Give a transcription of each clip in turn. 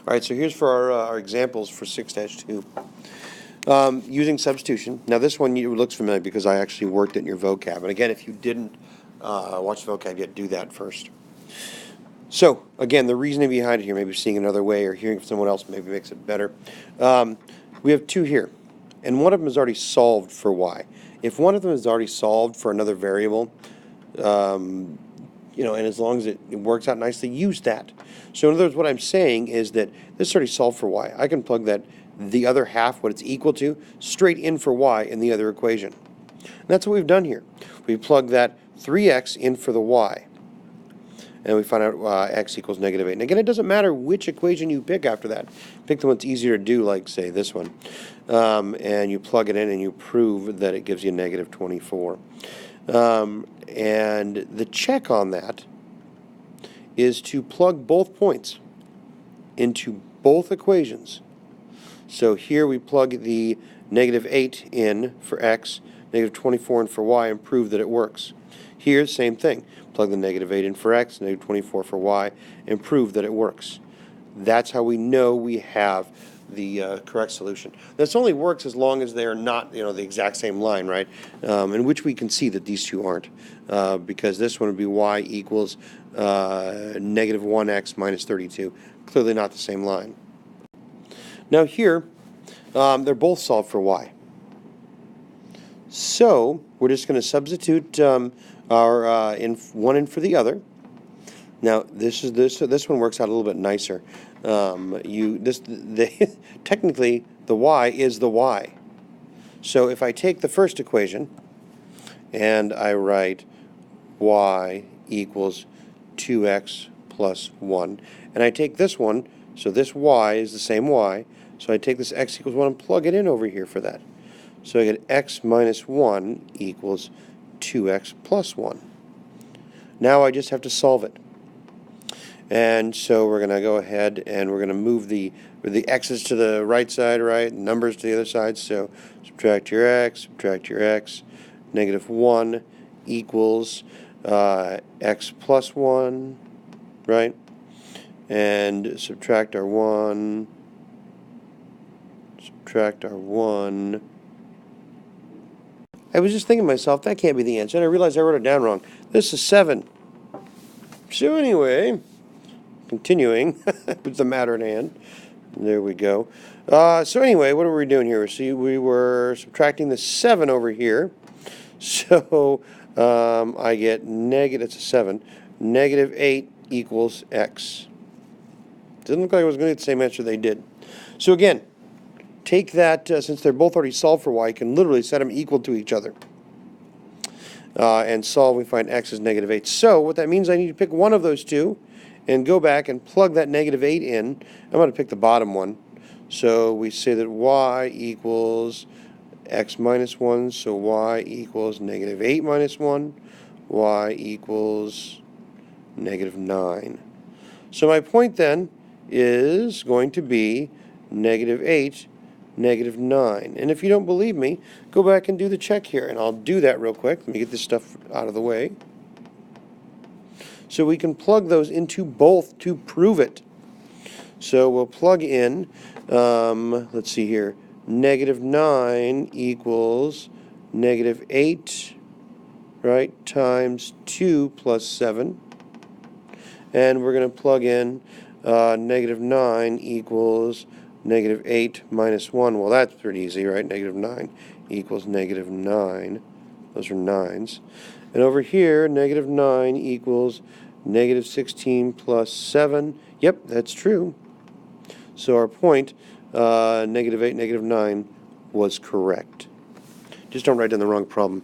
All right, so here's for our examples for 6-2. Using substitution. Now this one looks familiar because I actually worked it in your vocab. And again, if you didn't watch the vocab yet, do that first. So again, the reasoning behind it here, maybe seeing another way or hearing from someone else maybe makes it better. We have two here, and one of them is already solved for y. If one of them is already solved for another variable, and as long as it works out nicely, use that. So in other words, what I'm saying is that this is already solved for y. I can plug that, the other half, what it's equal to, straight in for y in the other equation. And that's what we've done here. We plug that 3x in for the y. And we find out x equals -8. And again, it doesn't matter which equation you pick after that. Pick the one that's easier to do, like, say, this one. And you plug it in and you prove that it gives you -24. And the check on that is to plug both points into both equations. So here we plug the -8 in for x, -24 in for y, and prove that it works. Here, same thing. Plug the -8 in for x, -24 for y, and prove that it works. That's how we know we have the correct solution. This only works as long as they are not, the exact same line, right? In which we can see that these two aren't, because this one would be y equals -1x minus 32. Clearly not the same line. Now here, they're both solved for y. So we're just going to substitute our one in for the other. Now this one works out a little bit nicer. Technically the y is the y. So if I take the first equation and I write y equals 2x plus 1, and I take this one, so this y is the same y, so I take this x equals 1 and plug it in over here for that. So I get x minus 1 equals 2x plus 1. Now I just have to solve it. And so we're going to go ahead and we're going to move the x's to the right side, right, numbers to the other side. So subtract your x, -1 equals x plus 1, right? And subtract our 1, I was just thinking to myself, that can't be the answer, and I realized I wrote it down wrong. This is 7. So anyway, continuing with the matter at hand. There we go. So anyway, what were we doing here? See, we were subtracting the 7 over here. So I get it's a 7. -8 equals x. Didn't look like I was going to get the same answer they did. So again, take that, since they're both already solved for y, you can literally set them equal to each other. And solve, we find x is -8. So what that means, I need to pick one of those two and go back and plug that -8 in. I'm going to pick the bottom one. So we say that y equals x minus 1, so y equals -8 minus 1, y equals -9. So my point then is going to be -8, -9. And if you don't believe me, go back and do the check here, and I'll do that real quick. Let me get this stuff out of the way. So we can plug those into both to prove it. So we'll plug in, let's see here, -9 equals -8, right, times 2 plus 7. And we're going to plug in -9 equals -8 minus 1. Well, that's pretty easy, right? -9 equals -9. Those are 9s. And over here, -9 equals -16 plus 7. Yep, that's true. So our point, -8, -9, was correct. Just don't write down the wrong problem.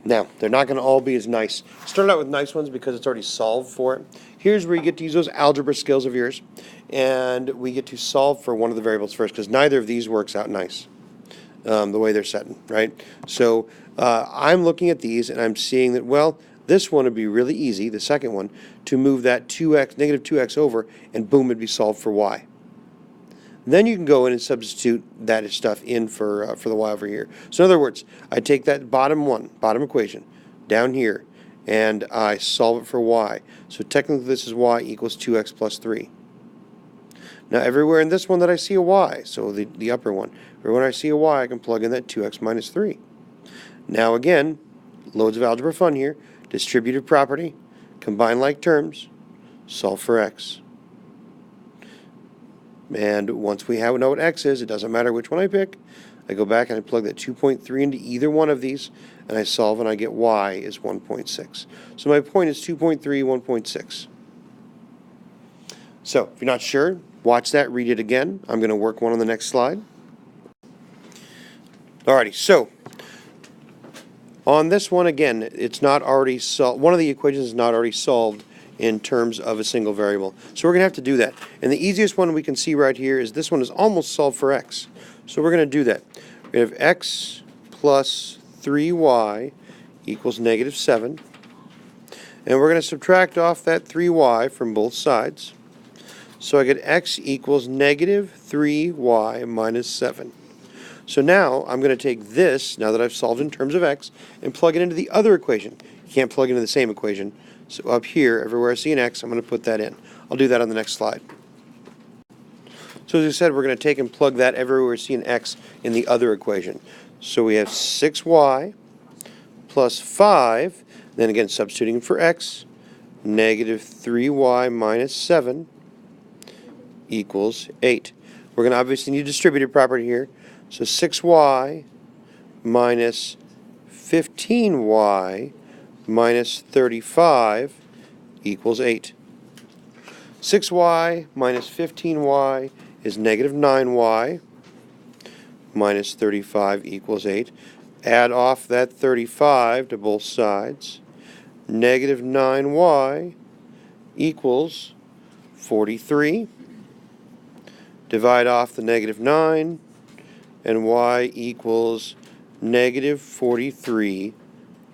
Now, they're not going to all be as nice. Start out with nice ones because it's already solved for it. Here's where you get to use those algebra skills of yours. And we get to solve for one of the variables first, because neither of these works out nice, the way they're set, right? So I'm looking at these and I'm seeing that, well, this one would be really easy, the second one, to move that -2x over, and boom, it'd be solved for y. Then you can go in and substitute that stuff in for the y over here. So in other words, I take that bottom equation, down here, and I solve it for y. So technically this is y equals 2x plus 3. Now everywhere in this one that I see a y, so the upper one, everywhere I see a y, I can plug in that 2x minus 3. Now again, loads of algebra fun here. Distributive property, combine like terms, solve for x. And once we know what x is, it doesn't matter which one I pick. I go back and I plug that 2.3 into either one of these, and I solve and I get y is 1.6. So my point is 2.3, 1.6. So if you're not sure, watch that, read it again. I'm going to work one on the next slide. Alrighty, so on this one again, it's not already solved. One of the equations is not already solved in terms of a single variable. So we're going to have to do that. And the easiest one we can see right here is this one is almost solved for x. So we're going to do that. We have x plus 3y equals negative 7. And we're going to subtract off that 3y from both sides. So I get x equals negative 3y minus 7. So now I'm going to take this, now that I've solved in terms of x, and plug it into the other equation. You can't plug into the same equation. So up here, everywhere I see an x, I'm going to put that in. I'll do that on the next slide. So as I said, we're going to take and plug that everywhere we see an x in the other equation. So we have 6y plus 5, then again substituting for x, negative 3y minus 7 equals 8. We're going to obviously need distributive property here. So 6y minus 15y minus 35 equals 8. 6y minus 15y is negative 9y minus 35 equals 8. Add off that 35 to both sides. Negative 9y equals 43. Divide off the negative 9, and y equals negative 43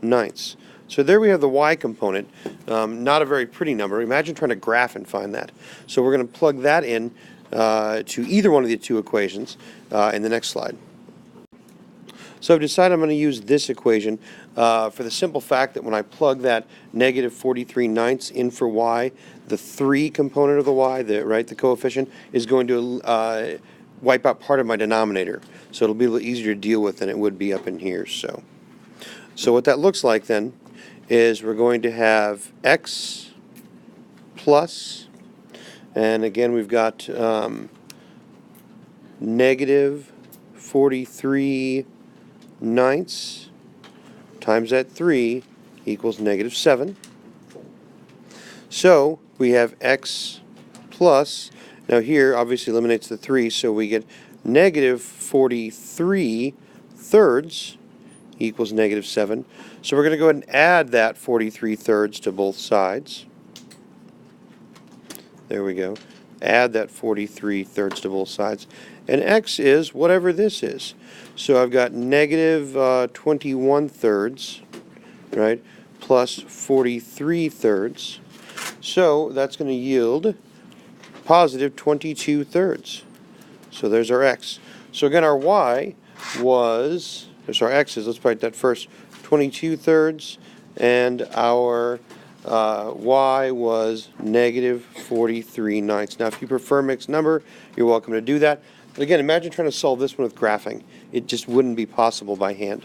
ninths. So there we have the y component. Not a very pretty number. Imagine trying to graph and find that. So we're going to plug that in to either one of the two equations in the next slide. So I've decided I'm going to use this equation for the simple fact that when I plug that negative 43 ninths in for y, the 3 component of the y, the coefficient, is going to wipe out part of my denominator. So it'll be a little easier to deal with than it would be up in here. So what that looks like then is we're going to have x plus, and again we've got negative 43 ninths times that 3 equals negative 7. So we have x plus, now here obviously eliminates the 3, so we get negative 43 thirds equals negative 7. So we're going to go ahead and add that 43 thirds to both sides. There we go. Add that 43 thirds to both sides. And x is whatever this is. So I've got negative 21 thirds, right, plus 43 thirds. So that's going to yield positive 22 thirds. So there's our x. So again, our y was, there's our x's, let's write that first, 22 thirds, and our y was negative 43 ninths. Now, if you prefer mixed number, you're welcome to do that. But again, imagine trying to solve this one with graphing. It just wouldn't be possible by hand.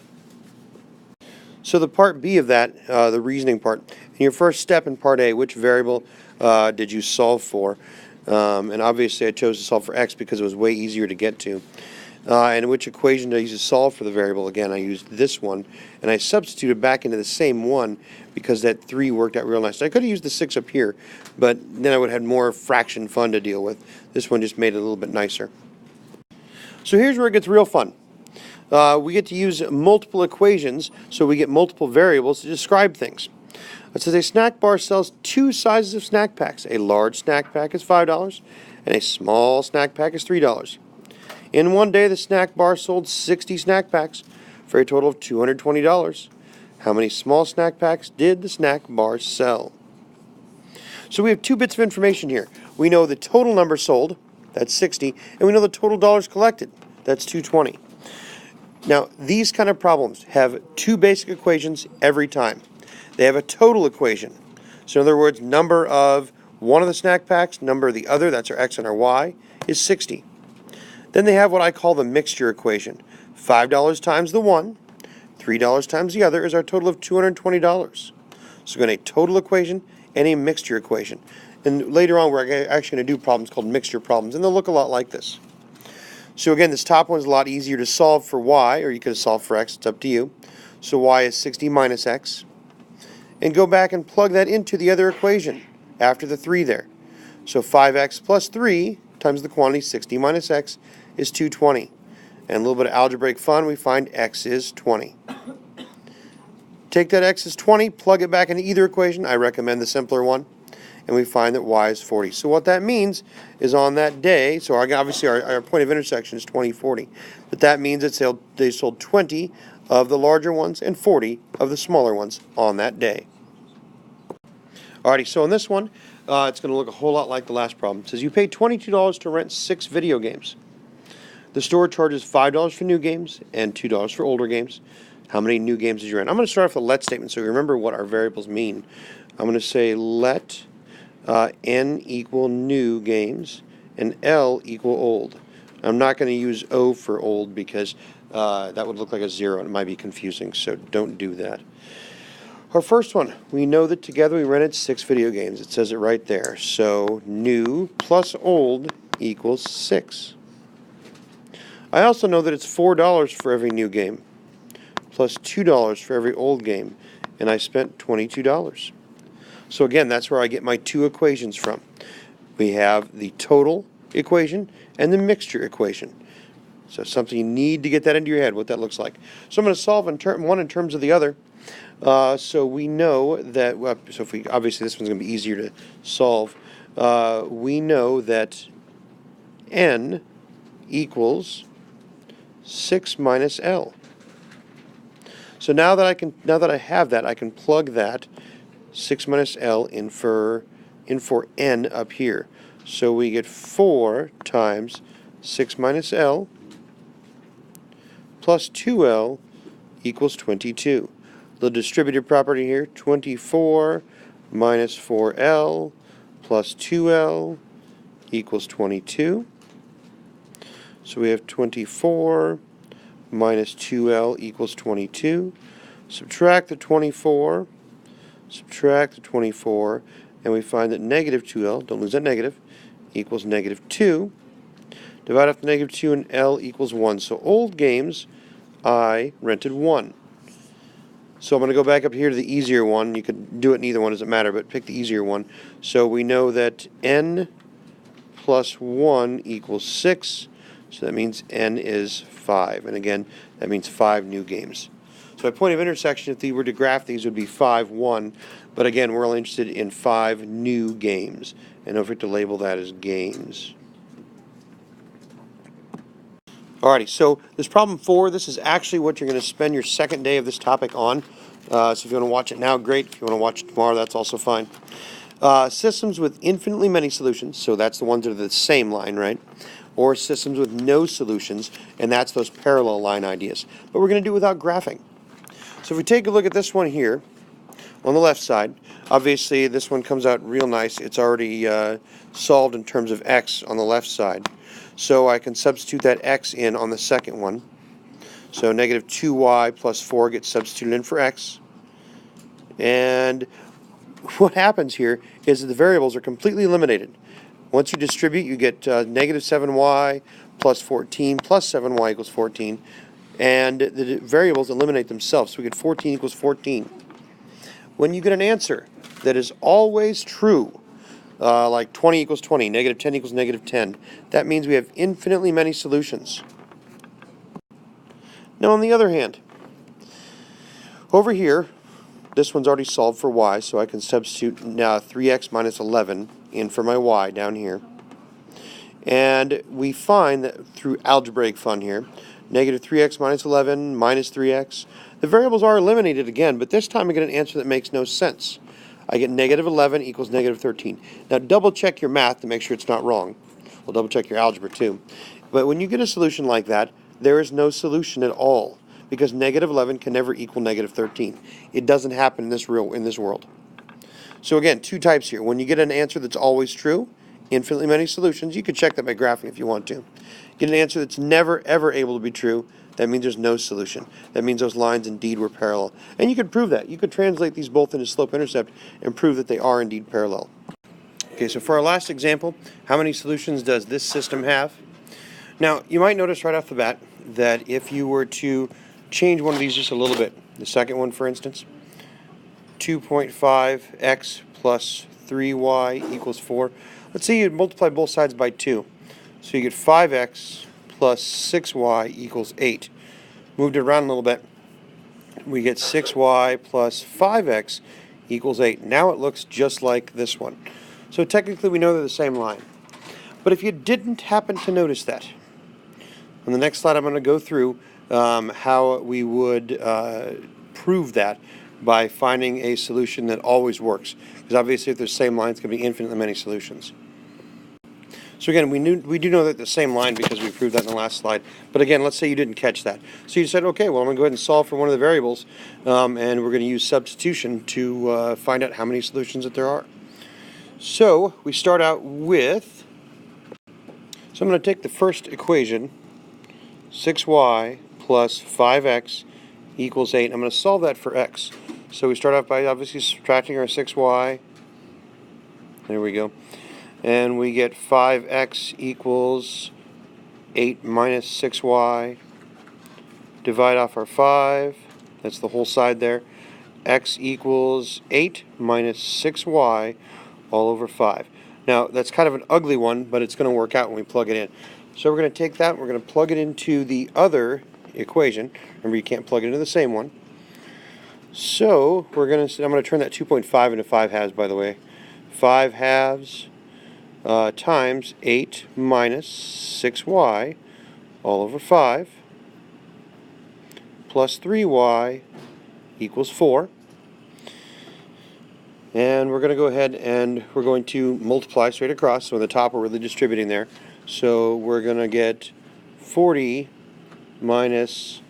So the part B of that, the reasoning part, in your first step in part A, which variable did you solve for? And obviously I chose to solve for x because it was way easier to get to. And which equation did I use to solve for the variable? Again, I used this one, and I substituted back into the same one because that 3 worked out real nice. I could have used the 6 up here, but then I would have had more fraction fun to deal with. This one just made it a little bit nicer. So here's where it gets real fun. We get to use multiple equations, so we get multiple variables to describe things. It says a snack bar sells 2 sizes of snack packs. A large snack pack is $5, and a small snack pack is $3. In one day, the snack bar sold 60 snack packs for a total of $220. How many small snack packs did the snack bar sell? So we have 2 bits of information here. We know the total number sold, that's 60, and we know the total dollars collected, that's $220. Now, these kind of problems have 2 basic equations every time. They have a total equation. So in other words, number of One of the snack packs, number of the other, that's our x and our y, is 60. Then they have what I call the mixture equation. $5 times the one, $3 times the other is our total of $220. So we're going to a total equation and a mixture equation. And later on, we're actually going to do problems called mixture problems, and they'll look a lot like this. So again, this top one is a lot easier to solve for y, or you could have solved for x, it's up to you. So y is 60 minus x. And go back and plug that into the other equation after the 3 there. So 5x plus 3 times the quantity 60 minus x is 220. And a little bit of algebraic fun, we find x is 20. Take that x is 20, plug it back into either equation. I recommend the simpler one. And we find that y is 40. So what that means is on that day, so obviously our point of intersection is 2040. But that means that they sold 20 of the larger ones and 40 of the smaller ones on that day. Alrighty, so in this one, it's going to look a whole lot like the last problem. It says you pay $22 to rent 6 video games. The store charges $5 for new games and $2 for older games. How many new games did you rent? I'm going to start off with a let statement so you remember what our variables mean. I'm going to say let n equal new games and L equal old. I'm not going to use O for old because that would look like a 0 and it might be confusing, so don't do that. Our first one, we know that together we rented 6 video games. It says it right there. So new plus old equals 6. I also know that it's $4 for every new game plus $2 for every old game, and I spent $22. So again, that's where I get my 2 equations from. We have the total equation and the mixture equation. So something you need to get that into your head, what that looks like. So I'm going to solve one in terms of the other. So we know that, obviously this one's going to be easier to solve. We know that n equals 6 minus L. So now that I have that, I can plug that 6 minus L in for n up here. So we get 4 times 6 minus L plus 2L equals 22. The distributive property here, 24 minus 4L plus 2L equals 22. So we have 24 minus 2L equals 22. Subtract the 24. Subtract the 24, and we find that negative 2L, don't lose that negative, equals negative 2. Divide off the negative 2 and L equals 1. So old games, I rented 1. So I'm going to go back up here to the easier one. You could do it in either one, doesn't matter, but pick the easier one. So we know that n plus 1 equals 6. So that means n is 5. And again, that means 5 new games. So my point of intersection, if we were to graph these, would be 5, 1. But again, we're only interested in 5 new games. And don't forget to label that as games. Alrighty, so this problem 4, this is actually what you're going to spend your second day of this topic on. So if you want to watch it now, great. If you want to watch it tomorrow, that's also fine. Systems with infinitely many solutions, so that's the ones that are the same line, right? Or systems with no solutions, and that's those parallel line ideas. But we're going to do it without graphing. So if we take a look at this one here, on the left side, obviously this one comes out real nice. It's already solved in terms of x on the left side. So I can substitute that x in on the second one. So negative 2y plus 4 gets substituted in for x. And what happens here is that the variables are completely eliminated. Once you distribute, you get negative 7y plus 14 plus 7y equals 14. And the variables eliminate themselves. So we get 14 equals 14. When you get an answer that is always true, like 20 equals 20, negative 10 equals negative 10, that means we have infinitely many solutions. Now on the other hand, over here, this one's already solved for y, so I can substitute now 3x minus 11 in for my y down here. And we find that through algebraic fun here, negative 3x minus 11 minus 3x, the variables are eliminated again, but this time I get an answer that makes no sense. I get negative 11 equals negative 13. Now double check your math to make sure it's not wrong. We'll double check your algebra too. But when you get a solution like that, there is no solution at all, because negative 11 can never equal negative 13. It doesn't happen in this world. So again, two types here. When you get an answer that's always true, infinitely many solutions, you could check that by graphing if you want to. Get an answer that's never ever able to be true, that means there's no solution. That means those lines indeed were parallel. And you could prove that. You could translate these both into slope-intercept and prove that they are indeed parallel. Okay, so for our last example, how many solutions does this system have? Now, you might notice right off the bat that if you were to change one of these just a little bit, the second one for instance, 2.5x plus 3y equals 4. Let's say you multiply both sides by 2. So you get 5x plus 6y equals 8. Moved it around a little bit. We get 6y plus 5x equals 8. Now it looks just like this one. So technically we know they're the same line. But if you didn't happen to notice that, on the next slide I'm going to go through how we would prove that by finding a solution that always works. Because obviously if they're the same line, it's going to be infinitely many solutions. So again, we do know that the same line because we proved that in the last slide. But again, let's say you didn't catch that. So you said, okay, well I'm going to go ahead and solve for one of the variables, and we're going to use substitution to find out how many solutions that there are. So we start out with, so I'm going to take the first equation, 6y plus 5x equals 8. I'm going to solve that for x. So we start off by obviously subtracting our 6y. There we go. And we get 5x equals 8 minus 6y. Divide off our 5. That's the whole side there. X equals 8 minus 6y all over 5. Now, that's kind of an ugly one, but it's going to work out when we plug it in. So we're going to take that and we're going to plug it into the other equation. Remember, you can't plug it into the same one. So I'm going to turn that 2.5 into 5 halves, by the way. 5 halves times 8 minus 6y all over 5 plus 3y equals 4. And we're going to go ahead and we're going to multiply straight across. So on the top we're really distributing there. So we're going to get 40 minus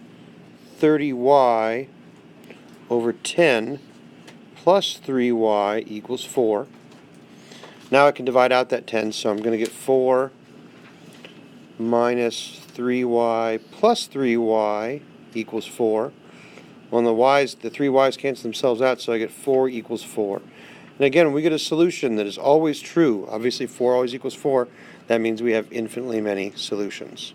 30y over 10 plus 3y equals 4. Now I can divide out that 10, so I'm going to get 4 minus 3y plus 3y equals 4. On the y's, the 3 y's cancel themselves out, so I get 4 equals 4. And again, we get a solution that is always true. Obviously, 4 always equals 4. That means we have infinitely many solutions.